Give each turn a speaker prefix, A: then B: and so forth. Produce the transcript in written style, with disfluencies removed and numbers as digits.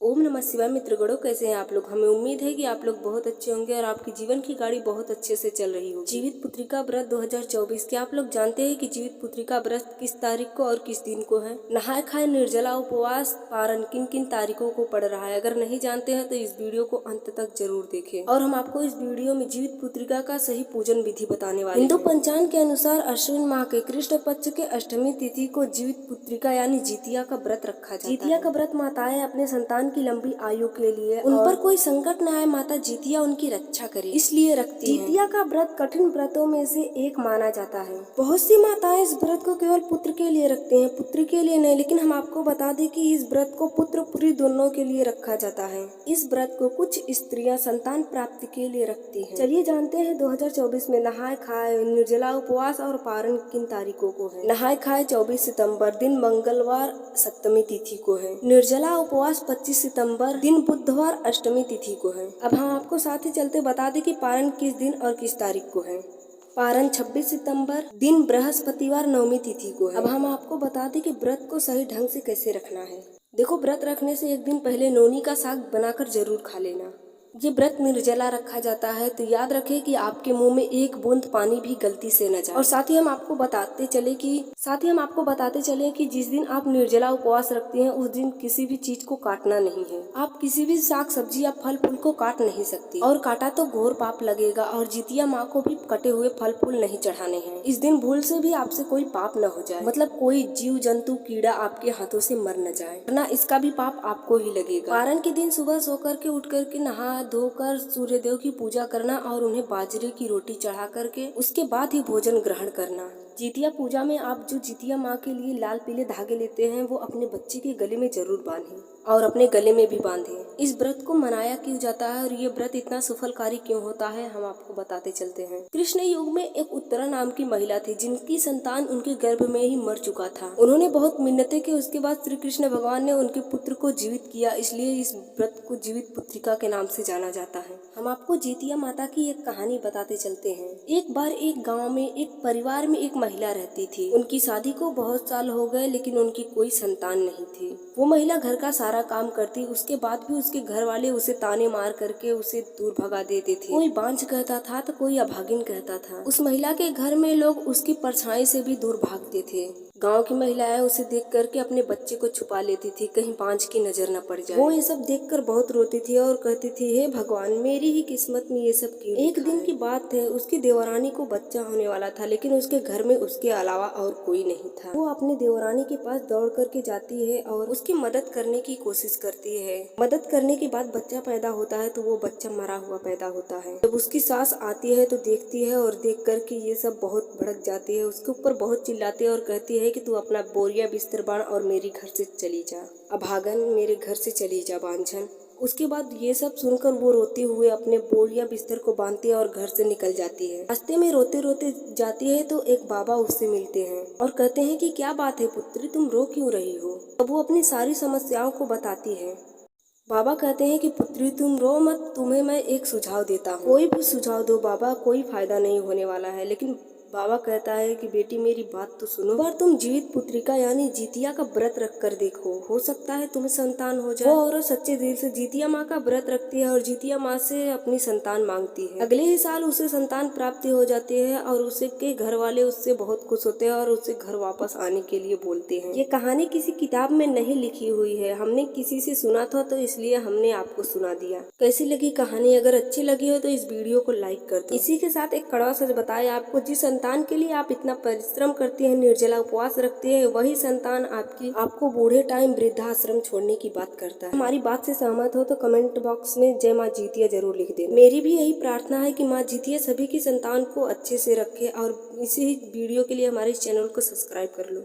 A: ओम नमः शिवाय मित्रगणों, कैसे हैं आप लोग। हमें उम्मीद है कि आप लोग बहुत अच्छे होंगे और आपकी जीवन की गाड़ी बहुत अच्छे से चल रही होगी। जीवित पुत्रिका व्रत 2024 क्या आप लोग जानते हैं कि जीवित पुत्रिका व्रत किस तारीख को और किस दिन को है। नहाय खाए निर्जला उपवास पारण किन किन तारीखों को पड़ रहा है। अगर नहीं जानते हैं तो इस वीडियो को अंत तक जरूर देखें और हम आपको इस वीडियो में जीवित पुत्रिका का सही पूजन विधि बताने वाले हैं। हिंदू पंचांग के अनुसार अश्विन माह के कृष्ण पक्ष के अष्टमी तिथि को जीवित पुत्रिका यानी जितिया का व्रत रखा जाता है। जितिया का व्रत माताएं अपने संतान की लंबी आयु के लिए उन पर कोई संकट न आए, माता जितिया उनकी रक्षा करे, इसलिए रखती हैं। जितिया का व्रत कठिन व्रतों में से एक माना जाता है। बहुत सी माताएं इस व्रत को केवल पुत्र के लिए रखते हैं, पुत्री के लिए नहीं। लेकिन हम आपको बता दें कि इस व्रत को पुत्र पुत्री दोनों के लिए रखा जाता है। इस व्रत को कुछ स्त्रियां संतान प्राप्ति के लिए रखती हैं। चलिए जानते हैं 2024 में नहाय खाए निर्जला उपवास और पारण किन तारीखों को है। नहाय खाए 24 सितम्बर दिन मंगलवार सप्तमी तिथि को है। निर्जला उपवास 25 सितम्बर दिन बुधवार अष्टमी तिथि को है। अब हम आपको साथ ही चलते बता दें कि पारण किस दिन और किस तारीख को है। पारण 26 सितंबर दिन बृहस्पतिवार नवमी तिथि को है। अब हम आपको बता दें कि व्रत को सही ढंग से कैसे रखना है। देखो, व्रत रखने से एक दिन पहले नौनी का साग बनाकर जरूर खा लेना। ये व्रत निर्जला रखा जाता है तो याद रखें कि आपके मुंह में एक बूंद पानी भी गलती से न जाए। और साथ ही हम आपको बताते चले कि जिस दिन आप निर्जला उपवास रखते हैं उस दिन किसी भी चीज को काटना नहीं है। आप किसी भी साग सब्जी या फल फूल को काट नहीं सकती और काटा तो घोर पाप लगेगा। और जितिया माँ को भी कटे हुए फल फूल नहीं चढ़ाने हैं। इस दिन भूल से भी आपसे कोई पाप न हो जाए, मतलब कोई जीव जंतु कीड़ा आपके हाथों से मर न जाए, वरना इसका भी पाप आपको ही लगेगा। पारण के दिन सुबह सोकर के उठ करके नहा धोकर सूर्यदेव की पूजा करना और उन्हें बाजरे की रोटी चढ़ा करके उसके बाद ही भोजन ग्रहण करना। जितिया पूजा में आप जो जितिया माँ के लिए लाल पीले धागे लेते हैं वो अपने बच्चे के गले में जरूर बांधें और अपने गले में भी बांधें। इस व्रत को मनाया क्यों जाता है और ये व्रत इतना सफलकारी क्यों होता है, हम आपको बताते चलते हैं। कृष्ण युग में एक उत्तरा नाम की महिला थी जिनकी संतान उनके गर्भ में ही मर चुका था। उन्होंने बहुत मिन्नतें की, उसके बाद श्री कृष्ण भगवान ने उनके पुत्र को जीवित किया, इसलिए इस व्रत को जीवित पुत्रिका के नाम से जाना जाता है। हम आपको जितिया माता की एक कहानी बताते चलते हैं। एक बार एक गाँव में एक परिवार में एक महिला रहती थी। उनकी शादी को बहुत साल हो गए लेकिन उनकी कोई संतान नहीं थी। वो महिला घर का सारा काम करती, उसके बाद भी उसके घर वाले उसे ताने मार करके उसे दूर भगा देते थे। कोई बांझ कहता था तो कोई अभागिन कहता था। उस महिला के घर में लोग उसकी परछाई से भी दूर भागते थे। गांव की महिलाएं उसे देख करके अपने बच्चे को छुपा लेती थी, कहीं बांझ की नजर न पड़ जाए। वो ये सब देखकर बहुत रोती थी और कहती थी, हे भगवान, मेरी ही किस्मत में ये सब क्यों। एक दिन की बात है, उसकी देवरानी को बच्चा होने वाला था लेकिन उसके घर में उसके अलावा और कोई नहीं था। वो अपनी देवरानी के पास दौड़ करके जाती है और उसकी मदद करने की कोशिश करती है। मदद करने के बाद बच्चा पैदा होता है तो वो बच्चा मरा हुआ पैदा होता है। जब उसकी सास आती है तो देखती है और देख करके ये सब बहुत भड़क जाती है, उसके ऊपर बहुत चिल्लाती है और कहती है कि तू अपना बोरिया बिस्तर बांध और मेरे घर से चली जा, अभागन, मेरे घर से चली जा बांझन। उसके बाद ये सब सुनकर वो रोते हुए अपने बोरिया बिस्तर को बांधती है और घर से निकल जाती है। रास्ते में रोते रोते जाती है तो एक बाबा उससे मिलते हैं और कहते हैं कि क्या बात है पुत्री, तुम रो क्यों रही हो। तब वो अपनी सारी समस्याओं को बताती है। बाबा कहते हैं कि पुत्री तुम रो मत, तुम्हें मैं एक सुझाव देता हूँ। कोई भी सुझाव दो बाबा, कोई फायदा नहीं होने वाला है। लेकिन बाबा कहता है कि बेटी मेरी बात तो सुनो। पर तुम जीवित पुत्रिका यानी जितिया का व्रत रख कर देखो, हो सकता है तुम्हें संतान हो जाए। वो औरत सच्चे दिल से जितिया माँ का व्रत रखती है और जितिया माँ से अपनी संतान मांगती है। अगले ही साल उसे संतान प्राप्ति हो जाती है और उसे के घर वाले उससे बहुत खुश होते हैं और उसे घर वापस आने के लिए बोलते हैं। ये कहानी किसी किताब में नहीं लिखी हुई है, हमने किसी से सुना था तो इसलिए हमने आपको सुना दिया। कैसी लगी कहानी? अगर अच्छी लगी हो तो इस वीडियो को लाइक कर दो। इसी के साथ एक कड़वा सच बताए आपको, जिस संतान के लिए आप इतना परिश्रम करती हैं, निर्जला उपवास रखती है, वही संतान आपको बूढ़े टाइम वृद्धाश्रम छोड़ने की बात करता है। हमारी बात से सहमत हो तो कमेंट बॉक्स में जय माँ जितिया जरूर लिख देना। मेरी भी यही प्रार्थना है कि माँ जितिया सभी की संतान को अच्छे से रखे और इसी वीडियो के लिए हमारे चैनल को सब्सक्राइब कर लो।